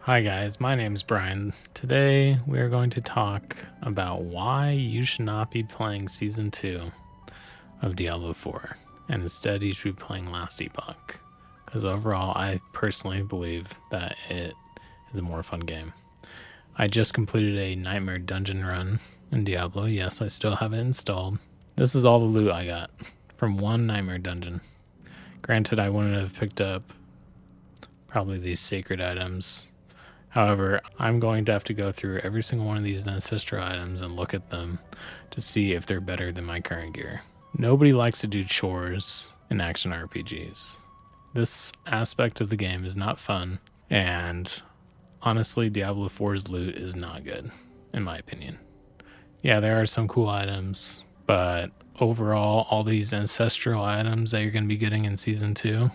Hi guys, my name is Brian. Today we are going to talk about why you should not be playing Season 2 of Diablo 4, and instead you should be playing Last Epoch, because overall I personally believe that it is a more fun game. I just completed a Nightmare Dungeon run in Diablo. Yes, I still have it installed. This is all the loot I got from one Nightmare Dungeon. Granted, I wouldn't have picked up probably these sacred items. However, I'm going to have to go through every single one of these ancestral items and look at them to see if they're better than my current gear. Nobody likes to do chores in action RPGs. This aspect of the game is not fun, and honestly, Diablo 4's loot is not good, in my opinion. Yeah, there are some cool items, but overall, all these ancestral items that you're going to be getting in Season 2,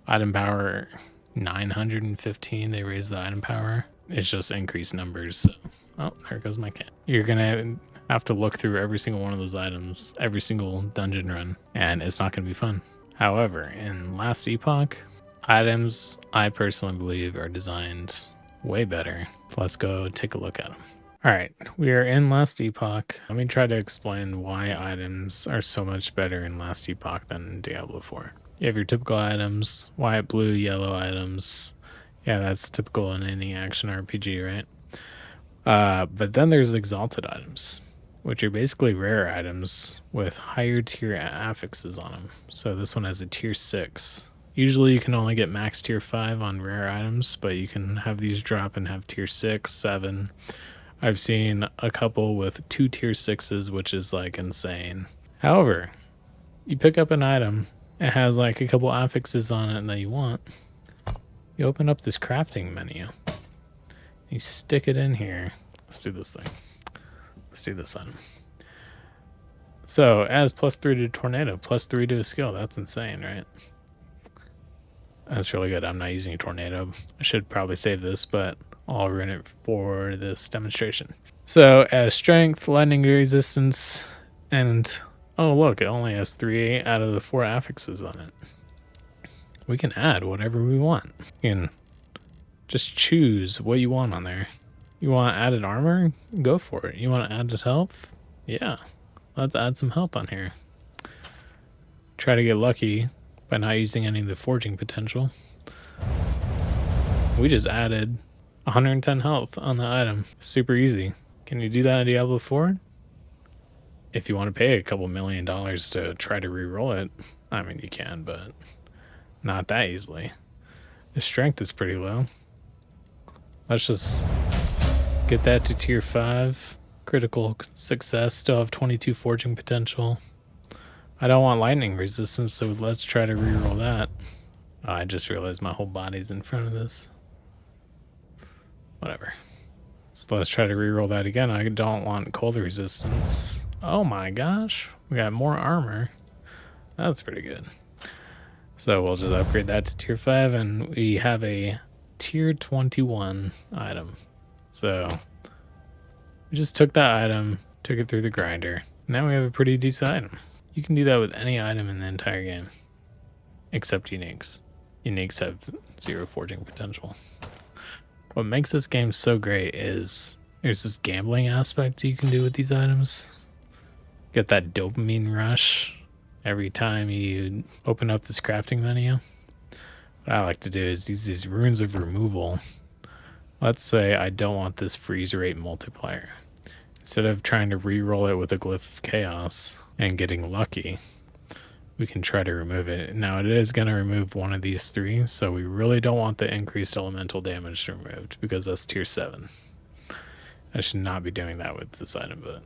item power 915, they raised the item power. It's just increased numbers. So. Oh, there goes my cat. You're gonna have to look through every single one of those items, every single dungeon run, and it's not gonna be fun. However, in Last Epoch, items I personally believe are designed way better. So let's go take a look at them. All right, we are in Last Epoch. Let me try to explain why items are so much better in Last Epoch than in Diablo 4. You have your typical items, white, blue, yellow items. Yeah, that's typical in any action RPG, right? But then there's exalted items, which are basically rare items with higher tier affixes on them. So this one has a tier 6. Usually you can only get max tier 5 on rare items, but you can have these drop and have tier 6, 7. I've seen a couple with 2 tier 6s, which is like insane. However, you pick up an item, it has like a couple affixes on it that you want. You open up this crafting menu. You stick it in here. Let's do this thing. Let's do this one. So, as +3 to tornado, +3 to a skill. That's insane, right? That's really good. I'm not using a tornado. I should probably save this, but I'll run it for this demonstration. So, as strength, lightning resistance, and oh, look, it only has 3 out of the 4 affixes on it. We can add whatever we want. You can just choose what you want on there. You want added armor? Go for it. You want added health? Yeah, let's add some health on here. Try to get lucky by not using any of the forging potential. We just added 110 health on the item. Super easy. Can you do that in Diablo 4? If you want to pay a couple $1 million to try to re-roll it, I mean, you can, but not that easily. The strength is pretty low. Let's just get that to tier 5. Critical success, still have 22 forging potential. I don't want lightning resistance, so let's try to re-roll that. Oh, I just realized my whole body's in front of this. Whatever. So let's try to re-roll that again. I don't want cold resistance. Oh my gosh, we got more armor. That's pretty good. So we'll just upgrade that to tier 5, and we have a tier 21 item. So we just took that item, took it through the grinder. Now we have a pretty decent item. You can do that with any item in the entire game, except uniques. Uniques have 0 forging potential. What makes this game so great is there's this gambling aspect you can do with these items. Get that dopamine rush every time you open up this crafting menu. What I like to do is use these runes of removal. Let's say I don't want this freeze rate multiplier. Instead of trying to re-roll it with a glyph of chaos and getting lucky, we can try to remove it. Now it is going to remove one of these 3, so we really don't want the increased elemental damage removed because that's tier 7. I should not be doing that with this item, but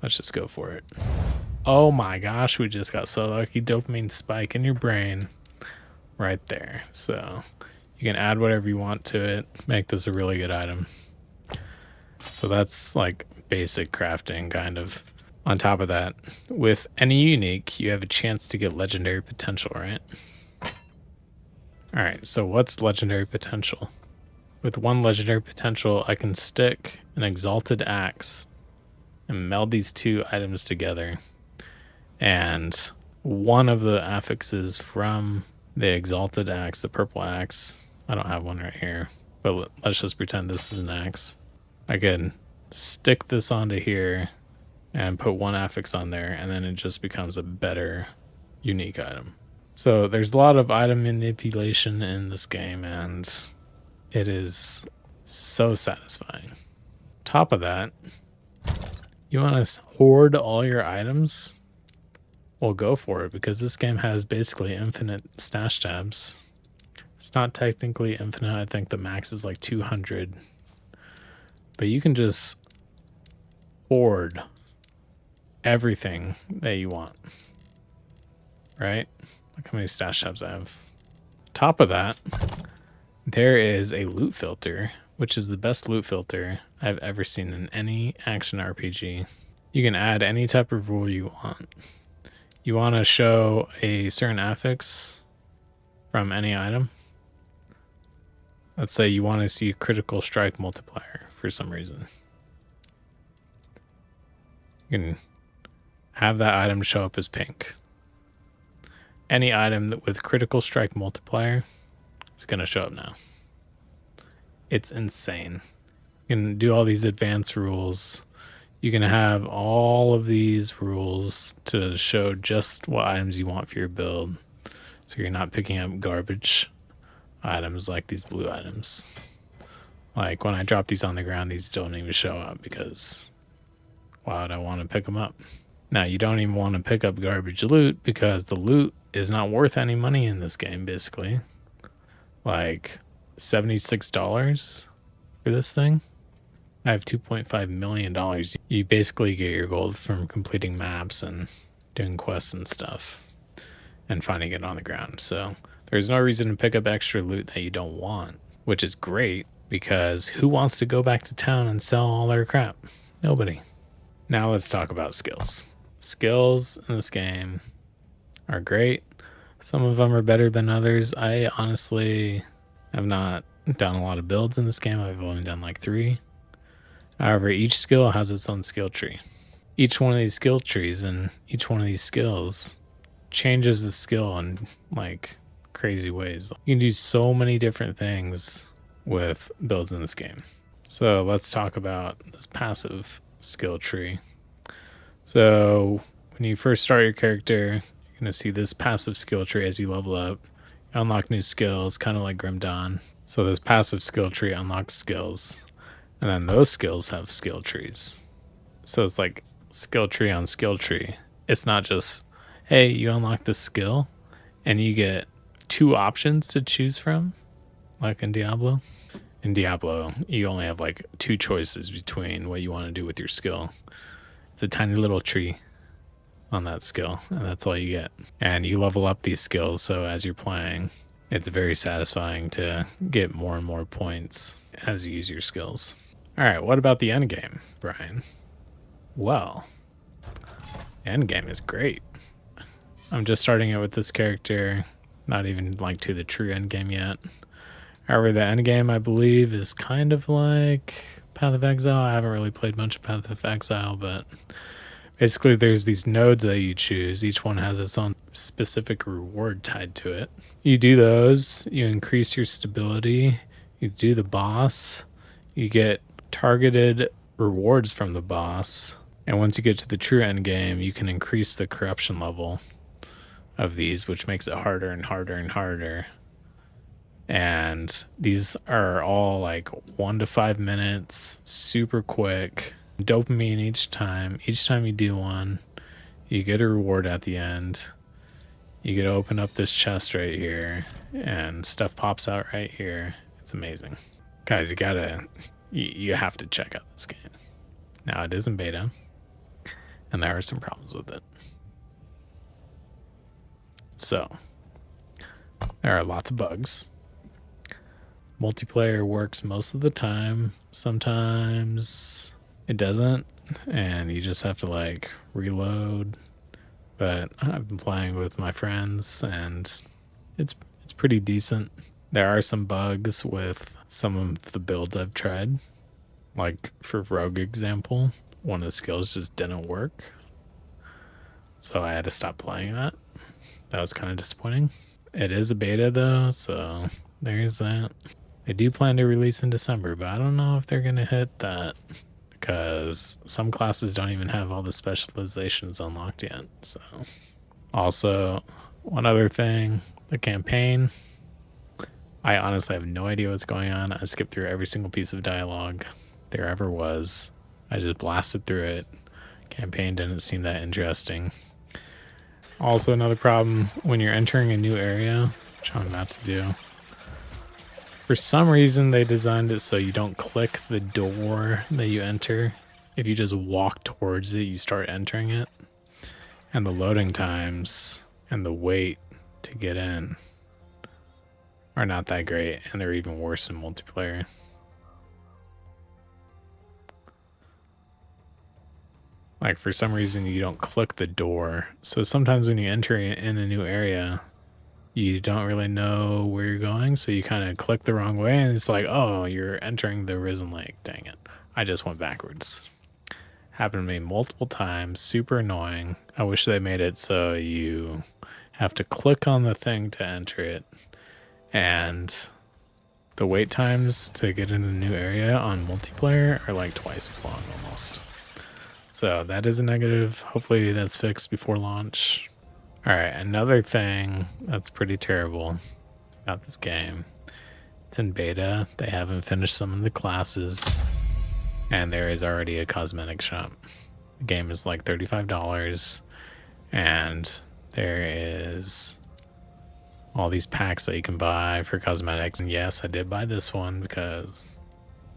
let's just go for it. Oh my gosh, we just got so lucky. Dopamine spike in your brain right there. So you can add whatever you want to it, make this a really good item. So that's like basic crafting kind of. On top of that, with any unique, you have a chance to get legendary potential, right? All right, so what's legendary potential? With 1 legendary potential, I can stick an exalted axe and meld these 2 items together. And one of the affixes from the exalted axe, the purple axe, I don't have one right here, but let's just pretend this is an axe. I can stick this onto here and put one affix on there, and then it just becomes a better unique item. So there's a lot of item manipulation in this game, and it is so satisfying. Top of that, you want to hoard all your items? Well, go for it, because this game has basically infinite stash tabs. It's not technically infinite. I think the max is like 200. But you can just hoard everything that you want. Right? Look how many stash tabs I have. Top of that, there is a loot filter, which is the best loot filter I've ever seen in any action RPG. You can add any type of rule you want. You want to show a certain affix from any item. Let's say you want to see critical strike multiplier for some reason. You can have that item show up as pink. Any item with critical strike multiplier is going to show up now. It's insane. You can do all these advanced rules. You can have all of these rules to show just what items you want for your build. So you're not picking up garbage items like these blue items. Like when I drop these on the ground, these don't even show up because why would I want to pick them up? Now you don't even want to pick up garbage loot because the loot is not worth any money in this game, basically. Like $76 for this thing. I have $2.5 million. You basically get your gold from completing maps and doing quests and stuff and finding it on the ground. So there's no reason to pick up extra loot that you don't want, which is great because who wants to go back to town and sell all their crap? Nobody. Now let's talk about skills. Skills in this game are great. Some of them are better than others. I honestly have not done a lot of builds in this game. I've only done like 3. However, each skill has its own skill tree. Each one of these skill trees and each one of these skills changes the skill in like crazy ways. You can do so many different things with builds in this game. So let's talk about this passive skill tree. So when you first start your character, you're going to see this passive skill tree as you level up. You unlock new skills, kind of like Grim Dawn. So this passive skill tree unlocks skills. And then those skills have skill trees. So it's like skill tree on skill tree. It's not just, hey, you unlock this skill and you get 2 options to choose from, like in Diablo. In Diablo, you only have like 2 choices between what you want to do with your skill. It's a tiny little tree on that skill, and that's all you get. And you level up these skills, so as you're playing, it's very satisfying to get more and more points as you use your skills. All right, what about the end game, Brian? Well, the end game is great. I'm just starting it with this character, not even like to the true end game yet. However, the end game, I believe, is kind of like Path of Exile. I haven't really played much of Path of Exile, but basically there's these nodes that you choose. Each one has its own specific reward tied to it. You do those, you increase your stability, you do the boss, you get targeted rewards from the boss, and once you get to the true end game, you can increase the corruption level of these, which makes it harder and harder and harder. And these are all like 1 to 5 minutes, super quick, dopamine each time. Each time you do one, you get a reward at the end. You get to open up this chest right here and stuff pops out right here. It's amazing. Guys, you have to check out this game. Now it is in beta and there are some problems with it. So there are lots of bugs. Multiplayer works most of the time. Sometimes it doesn't, and you just have to like reload. But I've been playing with my friends, and it's pretty decent. There are some bugs with some of the builds I've tried. Like for Rogue example, one of the skills just didn't work. So I had to stop playing that. That was kind of disappointing. It is a beta though, so there's that. They do plan to release in December, but I don't know if they're going to hit that because some classes don't even have all the specializations unlocked yet. So, also, one other thing, the campaign. I honestly have no idea what's going on. I skipped through every single piece of dialogue there ever was. I just blasted through it. Campaign didn't seem that interesting. Also, another problem when you're entering a new area, which I'm about to do. For some reason, they designed it so you don't click the door that you enter. If you just walk towards it, you start entering it. And the loading times and the wait to get in are not that great, and they're even worse in multiplayer. Like, for some reason, you don't click the door. So sometimes when you enter in a new area, you don't really know where you're going. So you kind of click the wrong way, and it's like, oh, you're entering the Risen Lake. Dang it. I just went backwards. Happened to me multiple times. Super annoying. I wish they made it so you have to click on the thing to enter it. And the wait times to get into a new area on multiplayer are like twice as long almost. So that is a negative. Hopefully that's fixed before launch. Alright, another thing that's pretty terrible about this game. It's in beta. They haven't finished some of the classes. And there is already a cosmetic shop. The game is like $35. And there is all these packs that you can buy for cosmetics. And yes, I did buy this one because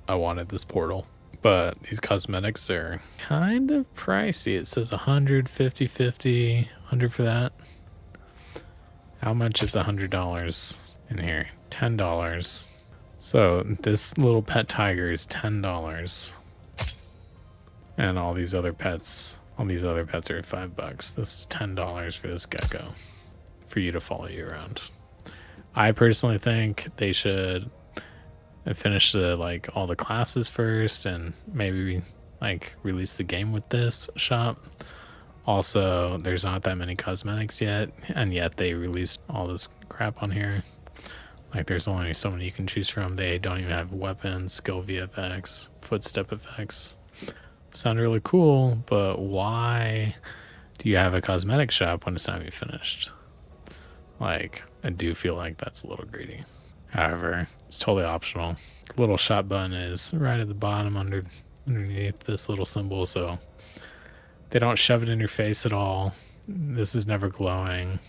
I wanted this portal. But these cosmetics are kind of pricey. It says 100, 50, 50, 100 for that. How much is $100 in here? $10. So this little pet tiger is $10. And all these other pets are $5. This is $10 for this gecko for you to follow you around. I personally think they should finish all the classes first and maybe release the game with this shop. Also, there's not that many cosmetics yet, and yet they released all this crap on here. Like, there's only so many you can choose from. They don't even have weapons, skill VFX, footstep effects. Sound really cool, but why do you have a cosmetic shop when it's not even finished? Like, I do feel like that's a little greedy. However, it's totally optional. The little shop button is right at the bottom underneath this little symbol, so they don't shove it in your face at all. This is never glowing.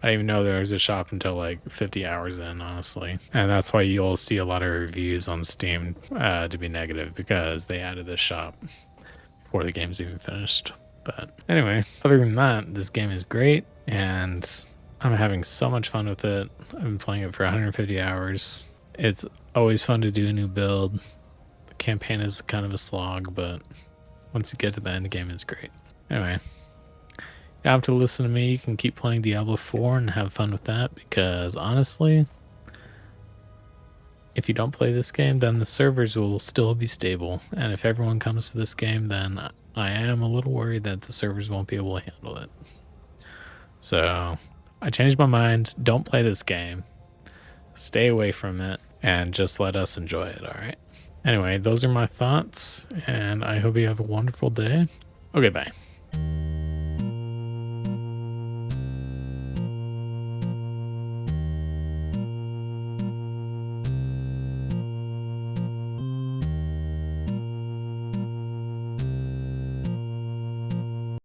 I didn't even know there was a shop until like 50 hours in, honestly. And that's why you'll see a lot of reviews on Steam to be negative, because they added this shop before the game's even finished. But anyway, other than that, this game is great, and I'm having so much fun with it. I've been playing it for 150 hours. It's always fun to do a new build. The campaign is kind of a slog, but once you get to the end game, it's great. Anyway, you don't have to listen to me. You can keep playing Diablo 4 and have fun with that, because honestly, if you don't play this game, then the servers will still be stable. And if everyone comes to this game, then I am a little worried that the servers won't be able to handle it. So I changed my mind. Don't play this game. Stay away from it and just let us enjoy it, alright? Anyway, those are my thoughts, and I hope you have a wonderful day. Okay, bye.